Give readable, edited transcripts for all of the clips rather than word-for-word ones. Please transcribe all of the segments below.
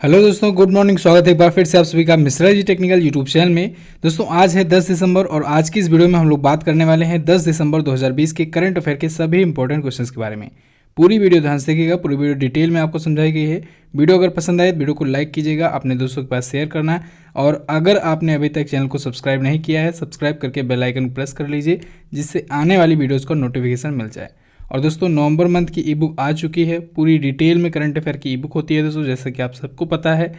Hello दोस्तों, good morning. स्वागत है एक बार फिर से आप सभी का Mishra ji technical YouTube channel में। दोस्तों आज है 10 दिसंबर और आज की इस वीडियो में हम लोग बात करने वाले हैं 10 दिसंबर 2020 के करंट अफेयर के सभी इंपॉर्टेंट क्वेश्चंस के बारे में। पूरी वीडियो ध्यान से देखिएगा, पूरी वीडियो डिटेल में आपको समझाई गई है। वीडियो अगर पसंद आए तो वीडियो को लाइक कीजिएगा, अपने दोस्तों के पास शेयर करना है और अगर आपने अभी तक चैनल को सब्सक्राइब नहीं किया है, सब्सक्राइब करके बेल आइकन प्रेस कर लीजिए जिससे आने वाली वीडियोज़ का नोटिफिकेशन मिल जाए। और दोस्तों नवंबर मंथ की ई बुक आ चुकी है, पूरी डिटेल में करंट अफेयर की ई बुक होती है दोस्तों, जैसा कि आप सबको पता है।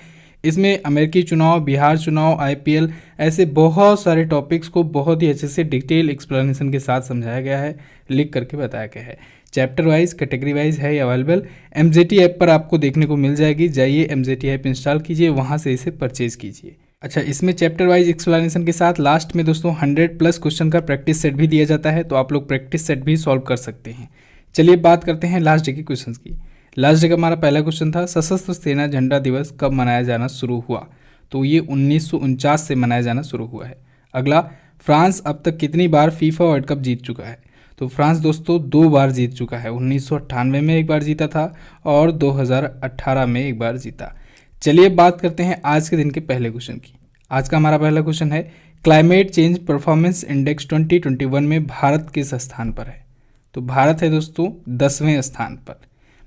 इसमें अमेरिकी चुनाव, बिहार चुनाव, आईपीएल, ऐसे बहुत सारे टॉपिक्स को बहुत ही अच्छे से डिटेल एक्सप्लेनेशन के साथ समझाया गया है, लिख करके बताया गया है। चैप्टर वाइज, कैटेगरी वाइज है अवेलेबल। एमजेटी ऐप पर आपको देखने को मिल जाएगी, जाइए एमजेटी ऐप इंस्टॉल कीजिए, वहाँ से इसे परचेज कीजिए। अच्छा, इसमें चैप्टर वाइज एक्सप्लेनेशन के साथ लास्ट में दोस्तों 100+ क्वेश्चन का प्रैक्टिस सेट भी दिया जाता है, तो आप लोग प्रैक्टिस सेट भी सॉल्व कर सकते हैं। चलिए बात करते हैं लास्ट डे के क्वेश्चन की। लास्ट डे का हमारा पहला क्वेश्चन था, सशस्त्र सेना झंडा दिवस कब मनाया जाना शुरू हुआ? तो ये 1949 से मनाया जाना शुरू हुआ है। अगला, फ्रांस अब तक कितनी बार फीफा वर्ल्ड कप जीत चुका है? तो फ्रांस दोस्तों 2 बार जीत चुका है। 1998 में एक बार जीता था और 2018 में एक बार जीता। चलिए बात करते हैं आज के दिन के पहले क्वेश्चन की। आज का हमारा पहला क्वेश्चन है, क्लाइमेट चेंज परफॉर्मेंस इंडेक्स 2021 में भारत किस स्थान पर है? तो भारत है दोस्तों 10वें स्थान पर।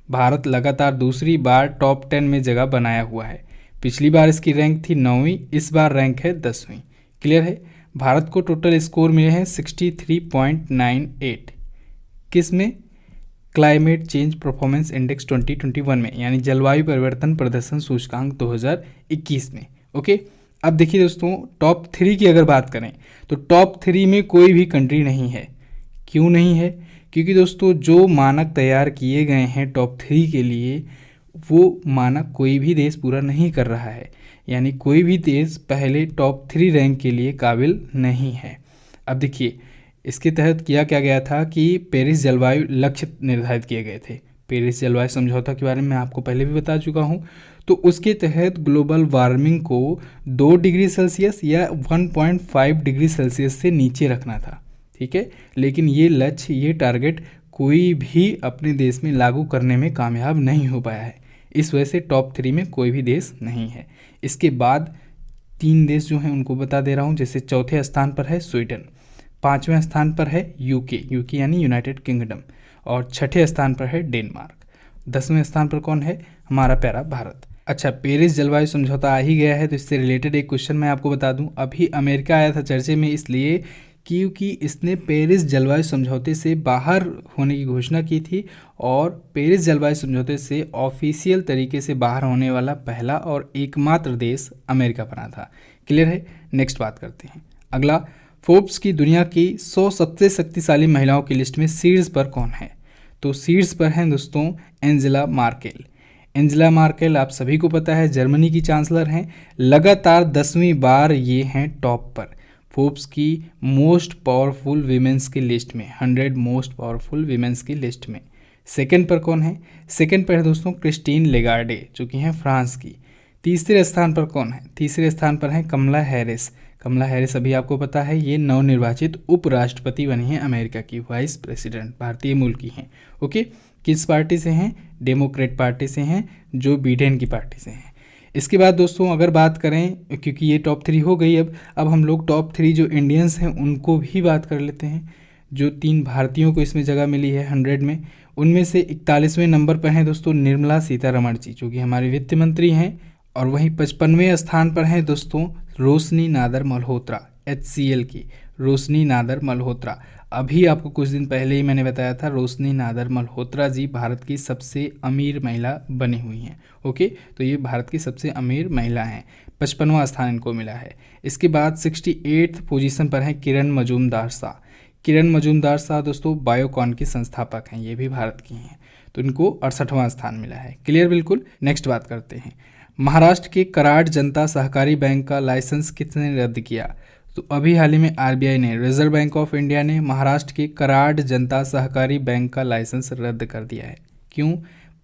भारत लगातार दूसरी बार टॉप 10 में जगह बनाया हुआ है। पिछली बार इसकी रैंक थी 9वीं, इस बार रैंक है 10वीं। क्लियर है। भारत को टोटल स्कोर मिले हैं 63.98। किस में? क्लाइमेट चेंज परफॉर्मेंस इंडेक्स 2021 में, यानी जलवायु परिवर्तन प्रदर्शन सूचकांक 2021 में। ओके, अब देखिए दोस्तों, टॉप 3 की अगर बात करें तो टॉप 3 में कोई भी कंट्री नहीं है। क्यों नहीं है? क्योंकि दोस्तों जो मानक तैयार किए गए हैं टॉप 3 के लिए, वो मानक कोई भी देश पूरा नहीं कर रहा है, यानी कोई भी देश पहले टॉप 3 रैंक के लिए काबिल नहीं है। अब देखिए, इसके तहत किया क्या गया था कि पेरिस जलवायु लक्ष्य निर्धारित किए गए थे। पेरिस जलवायु समझौता के बारे में आपको पहले भी बता चुका हूँ। तो उसके तहत ग्लोबल वार्मिंग को 2 डिग्री सेल्सियस या 1.5 डिग्री सेल्सियस से नीचे रखना था। ठीक है, लेकिन ये लक्ष्य, ये टारगेट कोई भी अपने देश में लागू करने में कामयाब नहीं हो पाया है। इस वजह से टॉप 3 में कोई भी देश नहीं है। इसके बाद 3 देश जो हैं उनको बता दे रहा हूँ। जैसे चौथे स्थान पर है स्वीडन, 5वें स्थान पर है यूके यानी यूनाइटेड किंगडम, और 6ठे स्थान पर है डेनमार्क। 10वें स्थान पर कौन है? हमारा प्यारा भारत। अच्छा, पेरिस जलवायु समझौता आ ही गया है तो इससे रिलेटेड एक क्वेश्चन मैं आपको बता दूं। अभी अमेरिका आया था चर्चे में, इसलिए क्योंकि इसने पेरिस जलवायु समझौते से बाहर होने की घोषणा की थी और पेरिस जलवायु समझौते से ऑफिशियल तरीके से बाहर होने वाला पहला और एकमात्र देश अमेरिका बना था। क्लियर है। नेक्स्ट बात करते हैं। अगला, फोर्ब्स की दुनिया की 100 सबसे शक्तिशाली महिलाओं की लिस्ट में शीर्ष पर कौन है? तो शीर्ष पर हैं दोस्तों एंजेला मार्केल। एंजेला मार्केल आप सभी को पता है जर्मनी की चांसलर हैं। लगातार 10वीं बार ये हैं टॉप पर फोर्ब्स की मोस्ट पावरफुल वीमेंस की लिस्ट में, 100 मोस्ट पावरफुल वीमेंस की लिस्ट में। सेकंड पर कौन है? सेकंड पर है दोस्तों क्रिस्टीन लेगार्डे, जो कि हैं फ्रांस की। तीसरे स्थान पर कौन है? तीसरे स्थान पर हैं कमला हैरिस। कमला हैरिस अभी आपको पता है ये नवनिर्वाचित उपराष्ट्रपति बनी हैं अमेरिका की, वाइस प्रेसिडेंट, भारतीय मूल की हैं। ओके, किस पार्टी से हैं? डेमोक्रेट पार्टी से हैं, जो बिडेन की पार्टी से हैं। इसके बाद दोस्तों अगर बात करें, क्योंकि ये टॉप 3 हो गई, अब हम लोग टॉप 3 जो इंडियंस हैं उनको भी बात कर लेते हैं। जो 3 भारतीयों को इसमें जगह मिली है 100 में, उनमें से 41वें नंबर पर हैं दोस्तों निर्मला सीतारमण जी, जो कि हमारे वित्त मंत्री हैं। और वहीं 55वें स्थान पर हैं दोस्तों रोशनी नादर मल्होत्रा, HCL की रोशनी नादर मल्होत्रा। अभी आपको कुछ दिन पहले ही मैंने बताया था, रोशनी नादर मल्होत्रा जी भारत की सबसे अमीर महिला बनी हुई हैं। ओके, तो ये भारत की सबसे अमीर महिला हैं। 55वां स्थान इनको मिला है। इसके बाद 68th पोजीशन पर हैं किरण मजूमदार शाह। किरण मजूमदार शाह दोस्तों बायोकॉन की संस्थापक हैं, ये भी भारत की हैं, तो इनको 68वां स्थान मिला है। क्लियर बिल्कुल। नेक्स्ट बात करते हैं। महाराष्ट्र के कराड़ जनता सहकारी बैंक का लाइसेंस किसने रद्द किया? तो अभी हाल ही में RBI ने, रिजर्व बैंक ऑफ इंडिया ने महाराष्ट्र के कराड़ जनता सहकारी बैंक का लाइसेंस रद्द कर दिया है। क्यों?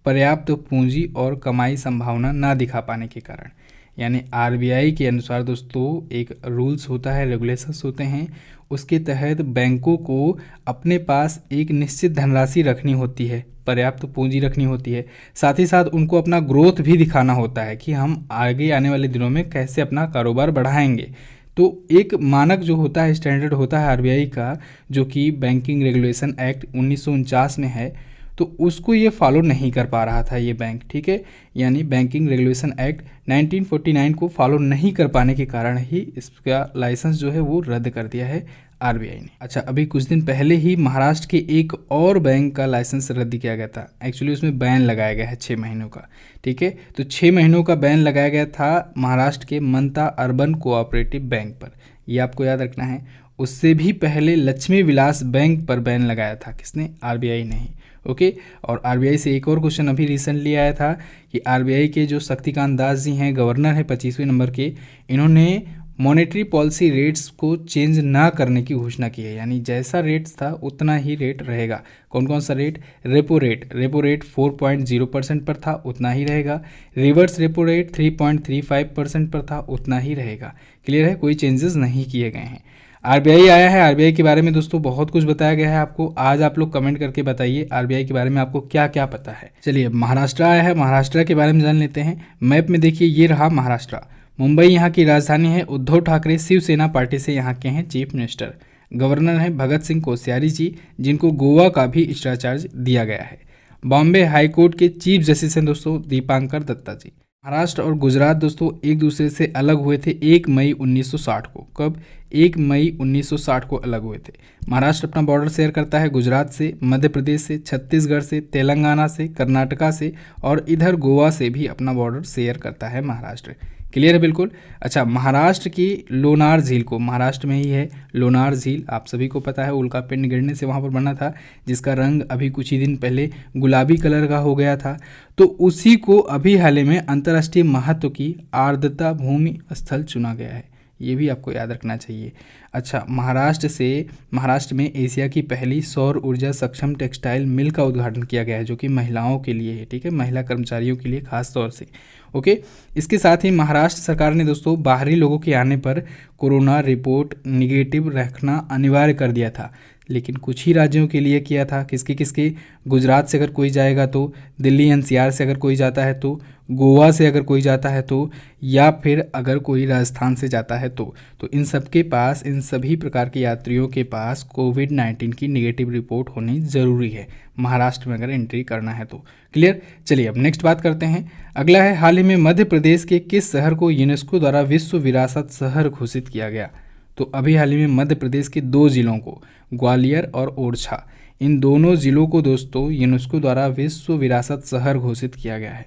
पर्याप्त पूंजी और कमाई संभावना ना दिखा पाने के कारण। यानी RBI के अनुसार दोस्तों एक रूल्स होता है, रेगुलेशंस होते हैं, उसके तहत बैंकों को अपने पास एक निश्चित धनराशि रखनी होती है पर्याप्त पूंजी रखनी होती है, साथ ही साथ उनको अपना ग्रोथ भी दिखाना होता है कि हम आगे आने वाले दिनों में कैसे अपना कारोबार बढ़ाएंगे। तो एक मानक जो होता है, स्टैंडर्ड होता है आरबीआई का, जो कि बैंकिंग रेगुलेशन एक्ट 1949 में है, तो उसको ये फॉलो नहीं कर पा रहा था ये बैंक, ठीक है। यानी बैंकिंग रेगुलेशन एक्ट 1949 को फॉलो नहीं कर पाने के कारण ही इसका लाइसेंस जो है वो रद्द कर दिया है आरबीआई ने। अच्छा, अभी कुछ दिन पहले ही महाराष्ट्र के एक और बैंक का लाइसेंस रद्द किया गया था। एक्चुअली उसमें बैन लगाया गया है 6 महीनों का, ठीक है। तो 6 महीनों का बैन लगाया गया था महाराष्ट्र के मनता अर्बन कोऑपरेटिव बैंक पर, ये आपको याद रखना है। उससे भी पहले लक्ष्मी विलास बैंक पर बैन लगाया था, किसने? आरबीआई ने ही, ओके। और आरबीआई से एक और क्वेश्चन अभी रिसेंटली आया था कि आरबीआई के जो शक्तिकांत दास जी हैं, गवर्नर हैं 25वें नंबर के, इन्होंने मॉनेटरी पॉलिसी रेट्स को चेंज ना करने की घोषणा की है। यानी जैसा रेट्स था उतना ही रेट रहेगा। कौन कौन सा रेट? रेपो रेट 4.0% पर था, उतना ही रहेगा। रिवर्स रेपो रेट 3.35% पर था, उतना ही रहेगा। क्लियर है, कोई चेंजेस नहीं किए गए हैं। आरबीआई आया है, आरबीआई के बारे में दोस्तों बहुत कुछ बताया गया है आपको। आज आप लोग कमेंट करके बताइए आरबीआई के बारे में आपको क्या क्या पता है। चलिए, अब महाराष्ट्र आया है, महाराष्ट्र के बारे में जान लेते हैं। मैप में देखिए, ये रहा महाराष्ट्र। मुंबई यहाँ की राजधानी है। उद्धव ठाकरे शिवसेना पार्टी से यहाँ के हैं चीफ मिनिस्टर। गवर्नर हैं भगत सिंह कोश्यारी जी, जिनको गोवा का भी एक्स्ट्रा चार्ज दिया गया है। बॉम्बे हाई कोर्ट के चीफ जस्टिस हैं दोस्तों दीपांकर दत्ता जी। महाराष्ट्र और गुजरात दोस्तों एक दूसरे से अलग हुए थे 1 मई 1960 को। कब? 1 मई 1960 को अलग हुए थे। महाराष्ट्र अपना बॉर्डर शेयर करता है गुजरात से, मध्य प्रदेश से, छत्तीसगढ़ से, तेलंगाना से, कर्नाटका से और इधर गोवा से भी अपना बॉर्डर शेयर करता है महाराष्ट्र। क्लियर है बिल्कुल। अच्छा, महाराष्ट्र की लोनार झील को, महाराष्ट्र में ही है लोनार झील, आप सभी को पता है, उल्का पिंड गिरने से वहाँ पर बना था, जिसका रंग अभी कुछ ही दिन पहले गुलाबी कलर का हो गया था। तो उसी को अभी हाल ही में अंतर्राष्ट्रीय महत्व की आर्द्रता भूमि स्थल चुना गया है, ये भी आपको याद रखना चाहिए। अच्छा, महाराष्ट्र में एशिया की पहली सौर ऊर्जा सक्षम टेक्सटाइल मिल का उद्घाटन किया गया है, जो कि महिलाओं के लिए है, ठीक है, महिला कर्मचारियों के लिए खास तौर से, ओके। इसके साथ ही महाराष्ट्र सरकार ने दोस्तों बाहरी लोगों के आने पर कोरोना रिपोर्ट निगेटिव रखना अनिवार्य कर दिया था, लेकिन कुछ ही राज्यों के लिए किया था। किसके? गुजरात से अगर कोई जाएगा तो, दिल्ली एनसीआर से अगर कोई जाता है तो, गोवा से अगर कोई जाता है तो, या फिर अगर कोई राजस्थान से जाता है तो इन सब के पास, इन सभी प्रकार के यात्रियों के पास कोविड-19 की नेगेटिव रिपोर्ट होनी ज़रूरी है महाराष्ट्र में अगर एंट्री करना है तो। क्लियर। चलिए, अब नेक्स्ट बात करते हैं। अगला है, हाल ही में मध्य प्रदेश के किस शहर को यूनेस्को द्वारा विश्व विरासत शहर घोषित किया गया? तो अभी हाल ही में मध्य प्रदेश के 2 जिलों को, ग्वालियर और ओरछा, इन दोनों जिलों को दोस्तों यूनेस्को द्वारा विश्व विरासत शहर घोषित किया गया है।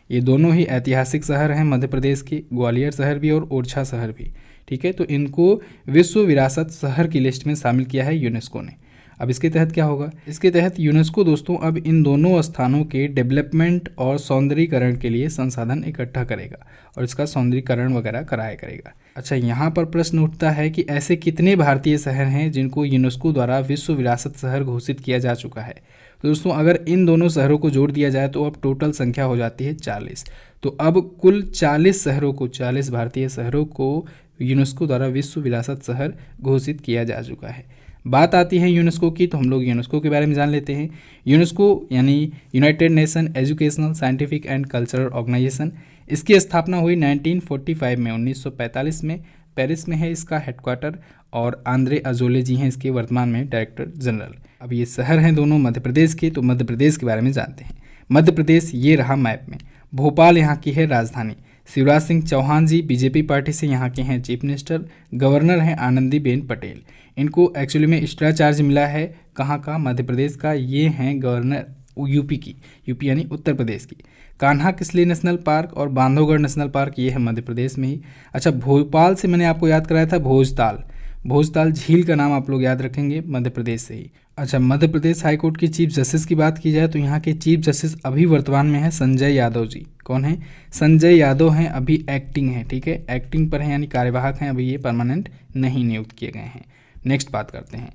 ये दोनों ही ऐतिहासिक शहर हैं मध्य प्रदेश के, ग्वालियर शहर भी और ओरछा शहर भी, ठीक है। तो इनको विश्व विरासत शहर की लिस्ट में शामिल किया है यूनेस्को ने। अब इसके तहत क्या होगा? इसके तहत यूनेस्को दोस्तों अब इन दोनों स्थानों के डेवलपमेंट और सौंदर्यीकरण के लिए संसाधन इकट्ठा करेगा और इसका सौंदर्यीकरण वगैरह कराया करेगा। अच्छा, यहाँ पर प्रश्न उठता है कि ऐसे कितने भारतीय शहर हैं जिनको यूनेस्को द्वारा विश्व विरासत शहर घोषित किया जा चुका है? तो दोस्तों अगर इन दोनों शहरों को जोड़ दिया जाए तो अब टोटल संख्या हो जाती है 40। तो अब कुल 40 भारतीय शहरों को यूनेस्को द्वारा विश्व विरासत शहर घोषित किया जा चुका है। बात आती है यूनेस्को की, तो हम लोग यूनेस्को के बारे में जान लेते हैं। यूनेस्को यानी United Nation Educational, Scientific and Cultural Organization, इसकी स्थापना हुई 1945 में, 1945 में। पेरिस में है इसका हेडक्वार्टर और आंद्रे अजोले जी हैं इसके वर्तमान में डायरेक्टर जनरल। अब ये शहर हैं दोनों मध्य प्रदेश के, तो मध्य प्रदेश के बारे में जानते हैं। मध्य प्रदेश ये रहा मैप में। भोपाल यहाँ की है राजधानी। शिवराज सिंह चौहान जी बीजेपी पार्टी से यहाँ के हैं चीफ मिनिस्टर। गवर्नर हैं आनंदीबेन पटेल। इनको एक्चुअली में एक्स्ट्रा चार्ज मिला है, कहाँ का? मध्य प्रदेश का। ये हैं गवर्नर यूपी की, यूपी यानी उत्तर प्रदेश की। कान्हा किसली नेशनल पार्क और बांधवगढ़ नेशनल पार्क, ये है मध्य प्रदेश में ही। अच्छा, भोपाल से मैंने आपको याद कराया था भोजताल झील का नाम आप लोग याद रखेंगे, मध्य प्रदेश से ही। अच्छा, मध्य प्रदेश हाईकोर्ट की चीफ जस्टिस की बात की जाए तो यहाँ के चीफ जस्टिस अभी वर्तमान में है संजय यादव जी। कौन है? संजय यादव हैं, अभी एक्टिंग हैं, ठीक है, एक्टिंग पर हैं यानी कार्यवाहक हैं, अभी ये परमानेंट नहीं नियुक्त किए गए हैं। नेक्स्ट बात करते हैं।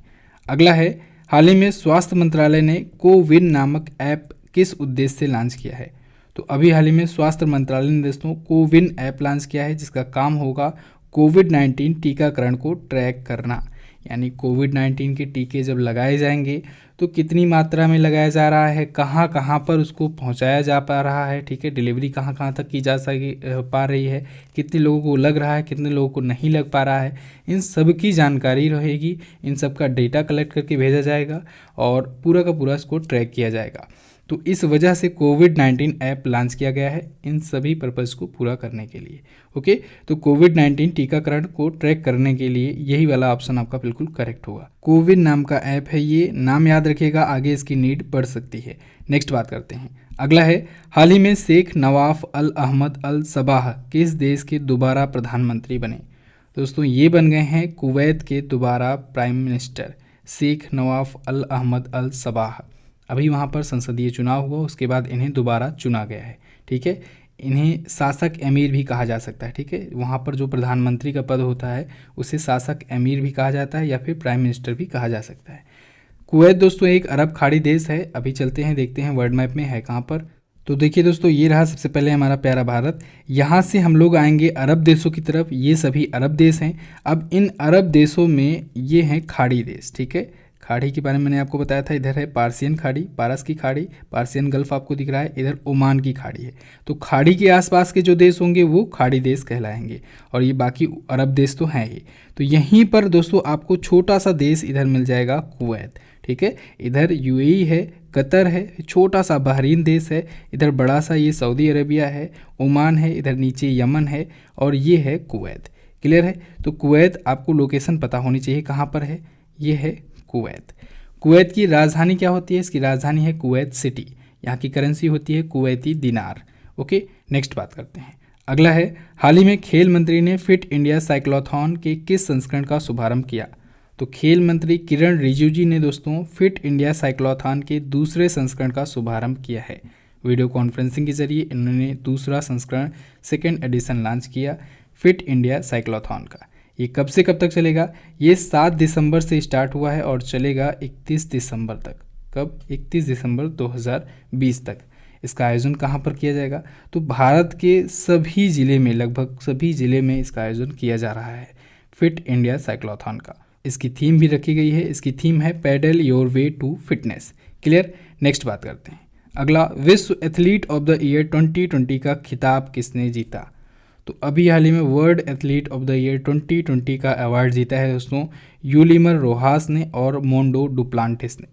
अगला है, हाल ही में स्वास्थ्य मंत्रालय ने कोविन नामक ऐप किस उद्देश्य से लॉन्च किया है? तो अभी हाल ही में स्वास्थ्य मंत्रालय ने दोस्तों कोविन ऐप लॉन्च किया है, जिसका काम होगा कोविड-19 टीकाकरण को ट्रैक करना। यानी कोविड-19 के टीके जब लगाए जाएंगे तो कितनी मात्रा में लगाया जा रहा है, कहाँ कहाँ पर उसको पहुंचाया जा पा रहा है, ठीक है, डिलीवरी कहाँ कहाँ तक की जा पा रही है, कितने लोगों को लग रहा है, कितने लोगों को नहीं लग पा रहा है, इन सब की जानकारी रहेगी। इन सब का डेटा कलेक्ट करके भेजा जाएगा और पूरा का पूरा इसको ट्रैक किया जाएगा। तो इस वजह से कोविड-19 ऐप लॉन्च किया गया है इन सभी पर्पज़ को पूरा करने के लिए। ओके, तो कोविड-19 टीकाकरण को ट्रैक करने के लिए यही वाला ऑप्शन आपका बिल्कुल करेक्ट होगा। कोविन नाम का ऐप है ये, नाम याद रखिएगा, आगे इसकी नीड बढ़ सकती है। नेक्स्ट बात करते हैं। अगला है, हाल ही में शेख नवाफ अल अहमद अल सबाह किस देश के दोबारा प्रधानमंत्री बने? दोस्तों ये बन गए हैं कुवैत के दोबारा प्राइम मिनिस्टर शेख नवाफ अल अहमद अल सबाह। अभी वहाँ पर संसदीय चुनाव हुआ, उसके बाद इन्हें दोबारा चुना गया है, ठीक है। इन्हें शासक अमीर भी कहा जा सकता है, ठीक है। वहाँ पर जो प्रधानमंत्री का पद होता है उसे शासक अमीर भी कहा जाता है या फिर प्राइम मिनिस्टर भी कहा जा सकता है। कुवैत दोस्तों एक अरब खाड़ी देश है। अभी चलते हैं, देखते हैं वर्ल्ड मैप में है कहाँ पर। तो देखिए दोस्तों, ये रहा सबसे पहले हमारा प्यारा भारत। यहाँ से हम लोग आएंगे अरब देशों की तरफ। ये सभी अरब देश हैं। अब इन अरब देशों में ये हैं खाड़ी देश, ठीक है। खाड़ी के बारे में मैंने आपको बताया था, इधर है पार्सियन खाड़ी, पारस की खाड़ी, पार्सियन गल्फ आपको दिख रहा है, इधर ओमान की खाड़ी है। तो खाड़ी के आसपास के जो देश होंगे वो खाड़ी देश कहलाएंगे और ये बाकी अरब देश तो हैं ही। तो यहीं पर दोस्तों आपको छोटा सा देश इधर मिल जाएगा कुवैत, ठीक है। इधर यूएई है, कतर है, छोटा सा बहरीन देश है, इधर बड़ा सा ये सऊदी अरेबिया है, ओमान है, इधर नीचे यमन है और ये है कुवैत। क्लियर है? तो कुवैत आपको लोकेशन पता होनी चाहिए कहाँ पर है। ये है कुवैत। कुवैत की राजधानी क्या होती है? इसकी राजधानी है कुवैत सिटी। यहाँ की करेंसी होती है कुवैती दिनार। ओके, नेक्स्ट बात करते हैं। अगला है, हाल ही में खेल मंत्री ने फिट इंडिया साइक्लोथॉन के किस संस्करण का शुभारंभ किया? तो खेल मंत्री किरण रिजिजू ने दोस्तों फिट इंडिया साइक्लोथॉन के दूसरे संस्करण का शुभारंभ किया है। वीडियो कॉन्फ्रेंसिंग के जरिए इन्होंने दूसरा संस्करण सेकेंड एडिशन लॉन्च किया फिट इंडिया साइक्लोथॉन का। ये कब से कब तक चलेगा? ये 7 दिसंबर से स्टार्ट हुआ है और चलेगा 31 दिसंबर तक। कब? 31 दिसंबर 2020 तक। इसका आयोजन कहाँ पर किया जाएगा? तो भारत के सभी ज़िले में, लगभग सभी ज़िले में इसका आयोजन किया जा रहा है फिट इंडिया साइक्लोथॉन का। इसकी थीम भी रखी गई है। इसकी थीम है paddle your way to fitness. Clear? Next बात करते हैं। अगला, विश्व एथलीट ऑफ द ईयर 2020 का खिताब किसने जीता? तो अभी हाल ही में world athlete of the year 2020 का अवार्ड जीता है दोस्तों यूलिमर रोहास ने और मोंडो डुप्लांटिस ने।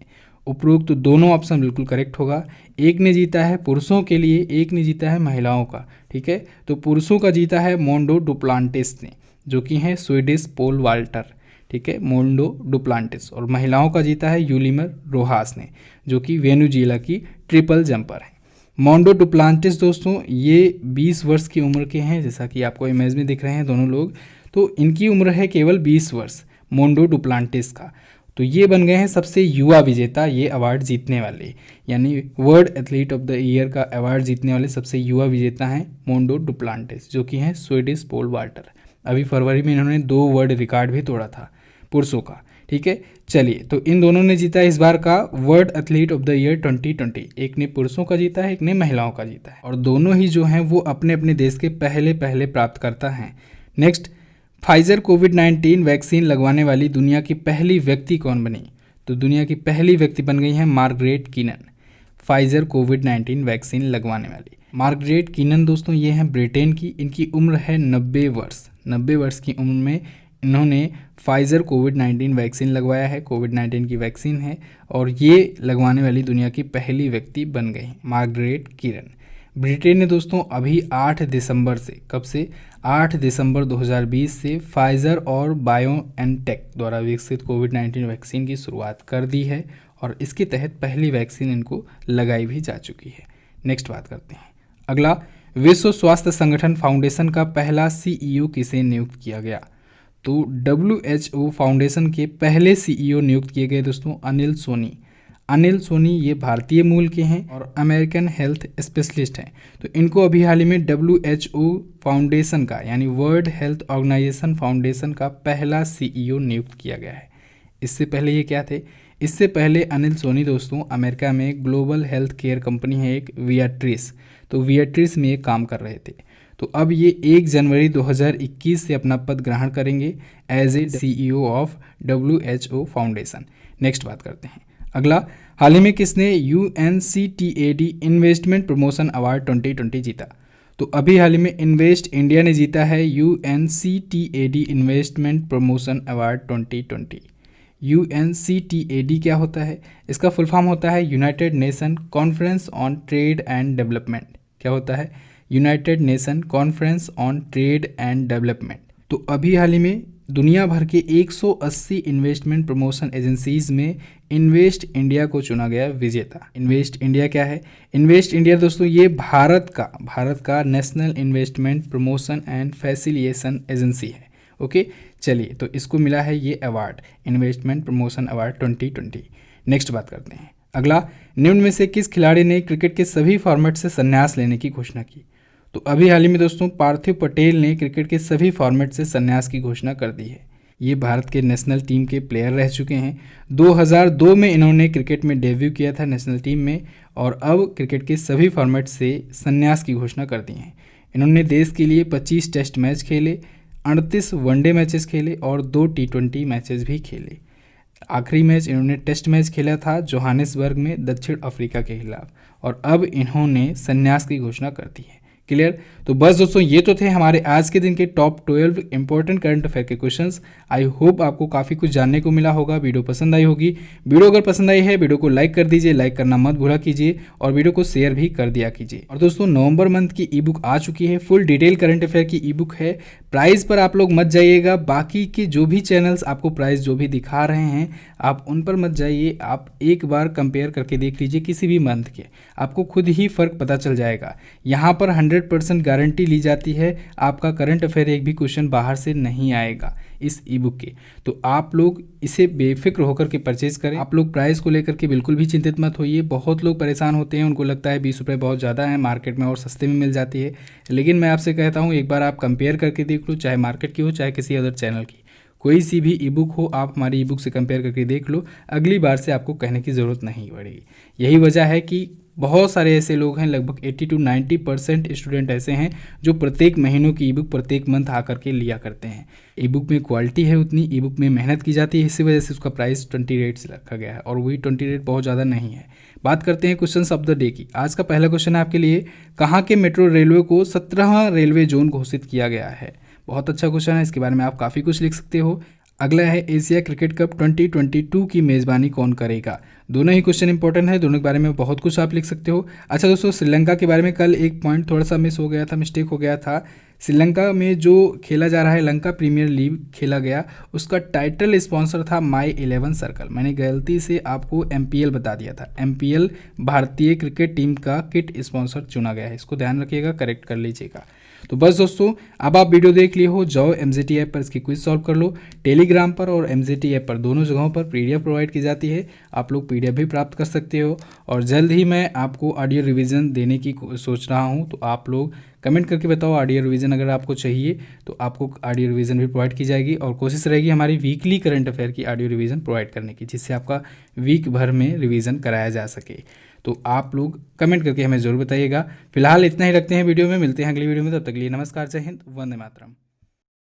उपरोक्त तो दोनों ऑप्शन बिल्कुल करेक्ट होगा। एक ने जीता है पुरुषों के लिए, एक ने जीता है महिलाओं का, ठीक है। तो पुरुषों का जीता है मोंडो डुप्लांटिस ने, जो कि हैं स्वीडिश पोल वाल्टर, ठीक है, मोंडो डुप्लांटिस। और महिलाओं का जीता है यूलिमर रोहास ने, जो कि वेनेजुएला की ट्रिपल जंपर है। मोंडो डुप्लांटिस दोस्तों ये 20 वर्ष की उम्र के हैं, जैसा कि आपको इमेज में दिख रहे हैं दोनों लोग। तो इनकी उम्र है केवल 20 वर्ष मोंडो डुप्लांटिस का। तो ये बन गए हैं सबसे युवा विजेता ये अवार्ड जीतने वाले, यानी world athlete of the year का अवार्ड जीतने वाले सबसे युवा विजेता हैं मोंडो डुप्लांटिस, जो कि हैं स्वीडिश पोल वाल्टर। अभी फरवरी में इन्होंने 2 वर्ल्ड रिकॉर्ड भी तोड़ा था पुरुषों का, ठीक है। चलिए, तो इन दोनों ने जीता इस बार का world athlete of the year 2020। एक ने पुरुषों का जीता है, एक ने महिलाओं का जीता है, और दोनों ही जो हैं वो अपने अपने देश के पहले प्राप्तकर्ता हैं। नेक्स्ट, फाइजर कोविड-19 वैक्सीन लगवाने वाली दुनिया की पहली व्यक्ति कौन बनी? तो दुनिया की पहली व्यक्ति बन गई हैं मार्गरेट कीनन, फाइजर कोविड-19 वैक्सीन लगवाने वाली। मार्गरेट कीनन दोस्तों ये हैं ब्रिटेन की। इनकी उम्र है 90 वर्ष। 90 वर्ष की उम्र में इन्होंने फाइजर कोविड-19 वैक्सीन लगवाया है। कोविड-19 की वैक्सीन है और ये लगवाने वाली दुनिया की पहली व्यक्ति बन गई हैं मार्गरेट कीनन। ब्रिटेन ने दोस्तों अभी 8 दिसंबर से, कब से? 8 दिसंबर 2020 से फाइजर और बायोएनटेक द्वारा विकसित कोविड-19 वैक्सीन की शुरुआत कर दी है और इसके तहत पहली वैक्सीन इनको लगाई भी जा चुकी है। नेक्स्ट बात करते हैं। अगला, विश्व स्वास्थ्य संगठन फाउंडेशन का पहला CEO किसे नियुक्त किया गया? तो WHO फाउंडेशन के पहले CEO नियुक्त किए गए दोस्तों अनिल सोनी। अनिल सोनी ये भारतीय मूल के हैं और अमेरिकन हेल्थ स्पेशलिस्ट हैं। तो इनको अभी हाल ही में WHO फाउंडेशन का, यानी वर्ल्ड हेल्थ ऑर्गेनाइजेशन फाउंडेशन का पहला CEO नियुक्त किया गया है। इससे पहले ये क्या थे? इससे पहले अनिल सोनी दोस्तों अमेरिका में ग्लोबल हेल्थ केयर कंपनी है एक, वियाट्रिस, तो वियाट्रिस में ये काम कर रहे थे। तो तो अब ये 1 जनवरी 2021 से अपना पद ग्रहण करेंगे as a CEO of WHO foundation. Next बात करते हैं। अगला, हाल ही में किसने UNCTAD इन्वेस्टमेंट प्रमोशन अवार्ड 2020 जीता? तो अभी हाल ही में इन्वेस्ट इंडिया ने जीता है UNCTAD investment promotion award 2020। UNCTAD क्या होता है? इसका फुल फॉर्म होता है United nation conference on trade and development. क्या होता है? United nation conference on trade and development. तो अभी हाल ही में दुनिया भर के 180 इन्वेस्टमेंट प्रमोशन एजेंसीज में इन्वेस्ट इंडिया को चुना गया विजेता। इन्वेस्ट इंडिया क्या है? इन्वेस्ट इंडिया दोस्तों ये भारत का national investment promotion and facilitation agency है। ओके, चलिए, तो इसको मिला है ये award, investment promotion award 2020। Next बात करते हैं। अगला, निम्न में से किस खिलाड़ी ने क्रिकेट के सभी फॉर्मेट से संन्यास लेने की घोषणा की? तो अभी हाल ही में दोस्तों पार्थिव पटेल ने क्रिकेट के सभी फॉर्मेट से संन्यास की घोषणा कर दी है। ये भारत के नेशनल टीम के प्लेयर रह चुके हैं। 2002 में इन्होंने क्रिकेट में डेब्यू किया था नेशनल टीम में, और अब क्रिकेट के सभी फॉर्मेट से संन्यास की घोषणा कर दी है। इन्होंने देश के लिए 25 टेस्ट मैच खेले, 38 वनडे मैचेस खेले और 2 T20 मैचेस भी खेले। आखिरी मैच इन्होंने टेस्ट मैच खेला था जोहानिसबर्ग में दक्षिण अफ्रीका के खिलाफ, और अब इन्होंने संन्यास की घोषणा कर दी है। क्लियर? तो बस दोस्तों ये तो थे हमारे आज के दिन के टॉप 12 इंपॉर्टेंट करंट अफेयर के क्वेश्चंस। आई होप आपको काफ़ी कुछ जानने को मिला होगा, वीडियो पसंद आई होगी। वीडियो अगर पसंद आई है वीडियो को लाइक कर दीजिए, लाइक करना मत भूला कीजिए, और वीडियो को शेयर भी कर दिया कीजिए। और दोस्तों नवंबर मंथ की ई बुक आ चुकी है, फुल डिटेल करंट अफेयर की ई बुक है। प्राइस पर आप लोग मत जाइएगा, बाकी के जो भी चैनल्स आपको प्राइस जो भी दिखा रहे हैं आप उन पर मत जाइए। आप एक बार कंपेयर करके देख लीजिए किसी भी मंथ के, आपको खुद ही फ़र्क पता चल जाएगा। यहाँ पर 100% गारंटी ली जाती है, आपका करंट अफेयर एक भी क्वेश्चन बाहर से नहीं आएगा इस ई बुक के। तो आप लोग इसे बेफिक्र होकर के परचेज करें। आप लोग प्राइस को लेकर के बिल्कुल भी चिंतित मत होइए। बहुत लोग परेशान होते हैं, उनको लगता है 20 रुपये बहुत ज़्यादा है, मार्केट में और सस्ते में मिल जाती है। लेकिन मैं आपसे कहता हूँ एक बार आप कंपेयर करके देख लो, चाहे मार्केट की हो चाहे किसी अदर चैनल की, कोई सी भी ई बुक हो, आप हमारी ई बुक से कंपेयर करके देख लो। अगली बार से आपको कहने की ज़रूरत नहीं पड़ेगी। यही वजह है कि बहुत सारे ऐसे लोग हैं, लगभग 80 to 90% स्टूडेंट ऐसे हैं जो प्रत्येक महीनों की ई बुक प्रत्येक मंथ आकर के लिया करते हैं। ई बुक में क्वालिटी है उतनी, ई बुक में मेहनत की जाती है, इसी वजह से उसका प्राइस 20 रेट से रखा गया है, और वही 20 रेट बहुत ज़्यादा नहीं है। बात करते हैं क्वेश्चन ऑफ द डे की। आज का पहला क्वेश्चन है आपके लिए, कहाँ के मेट्रो रेलवे को 17वां रेलवे जोन घोषित किया गया है? बहुत अच्छा क्वेश्चन है, इसके बारे में आप काफ़ी कुछ लिख सकते हो। अगला है एशिया क्रिकेट कप 2022 की मेज़बानी कौन करेगा? दोनों ही क्वेश्चन इंपॉर्टेंट है, दोनों के बारे में बहुत कुछ आप लिख सकते हो। अच्छा दोस्तों, श्रीलंका के बारे में कल एक पॉइंट थोड़ा सा मिस हो गया था, मिस्टेक हो गया था। श्रीलंका में जो खेला जा रहा है लंका प्रीमियर लीग खेला गया, उसका टाइटल स्पॉन्सर था माई 11 सर्कल। मैंने गलती से आपको MPL बता दिया था। MPL भारतीय क्रिकेट टीम का किट स्पॉन्सर चुना गया है, इसको ध्यान रखिएगा, करेक्ट कर लीजिएगा। तो बस दोस्तों, अब आप वीडियो देख लिए हो, जाओ MZT ऐप पर इसकी क्विज सॉल्व कर लो। टेलीग्राम पर और MZT ऐप पर दोनों जगहों पर PDF प्रोवाइड की जाती है, आप लोग PDF भी प्राप्त कर सकते हो। और जल्द ही मैं आपको ऑडियो रिवीजन देने की सोच रहा हूं, तो आप लोग कमेंट करके बताओ ऑडियो रिवीजन अगर आपको चाहिए तो आपको ऑडियो रिवीजन भी प्रोवाइड की जाएगी। और कोशिश रहेगी हमारी वीकली करंट अफेयर की ऑडियो रिवीजन प्रोवाइड करने की, जिससे आपका वीक भर में रिवीजन कराया जा सके। तो आप लोग कमेंट करके हमें ज़रूर बताइएगा। फिलहाल इतना ही रखते हैं वीडियो में, मिलते हैं अगली वीडियो में, तब तक के लिए नमस्कार, जय हिंद, वंदे मातरम।